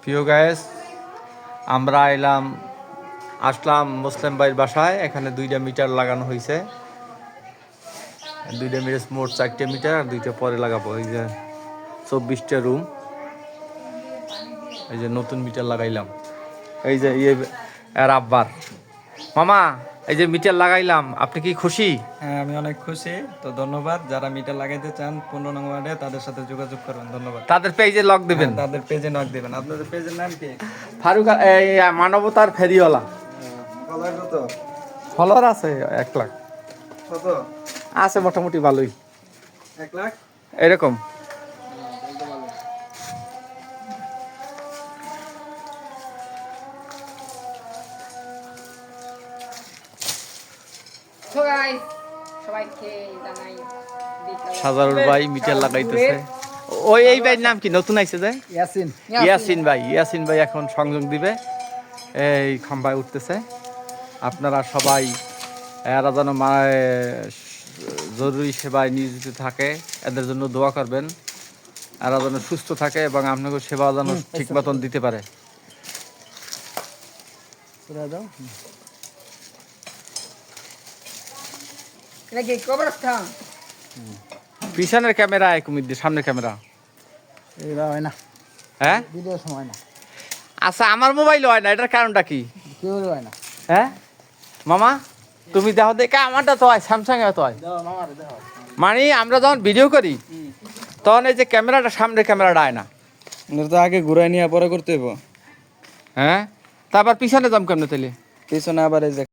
প্রিয় গায়েস, আমরা আসলাম মুসলিম ভাইয়ের বাসায়। এখানে 2টা মিটার লাগানো হয়েছে, 2টা মিটার, মোট 4টে মিটার, আর 2টা পরে লাগাবো। এই যে 24টা রুম, এই যে নতুন মিটার লাগাইলাম। এই যে এর আব্বার মামা, এই যে মিটার লাগাইলাম, আপনি কি খুশি? হ্যাঁ, আমি অনেক খুশি। তো ধন্যবাদ। যারা মিটার লাগাইতে চান 15 নং ওয়ার্ডে, তাদের সাথে যোগাযোগ করুন। ধন্যবাদ। তাদের পেজে লক দিবেন। তাদের পেজে নক দিবেন। আপনাদের পেজের নাম কি? ফারুক, এই মানবতার ফেরিওয়ালা। ফলোয়ার কত? ফলোয়ার আছে 1 লাখ। কত? আছে মোটামুটি ভালোই, 1 লাখ এরকম। সবাইকে জানাই সাজারুল ভাই মিটার লাগাইতেছে। ওই এই ভাইয়ের নাম কি নতুন আইছে যে? ইয়াসিন ভাই এখন সংযোগ দিবে। এই খাম্বায় উঠতেছে। আপনারা সবাই এরা যেন জরুরি সেবায় নিয়োজিত থাকে, এদের জন্য দোয়া করবেন। এরা যেন সুস্থ থাকে এবং আপনাকে সেবা যেন ঠিক মতন দিতে পারে। এটা কি কবরস্থান? পিছনের ক্যামেরা কুমির দিয়ে, সামনের ক্যামেরা এটা হয় না, হ্যাঁ ভিডিও সময় না, আচ্ছা, আমার মোবাইল হয় না, এটার কারণটা কি? কেউ হয় না। হ্যাঁ মামা, তুমি দেখো দেখে, আমারটা তো হয়, স্যামসাং এ তো হয়। মানে আমরা যখন ভিডিও করি তখন এই যে ক্যামেরাটা, সামনের ক্যামেরাটা আয় না। তো আগে ঘুরাই নিয়ে পরে করতে হইব। হ্যাঁ, তারপর পিছনে যাম কেমনে তাহলে? পিছনে আবার এই যে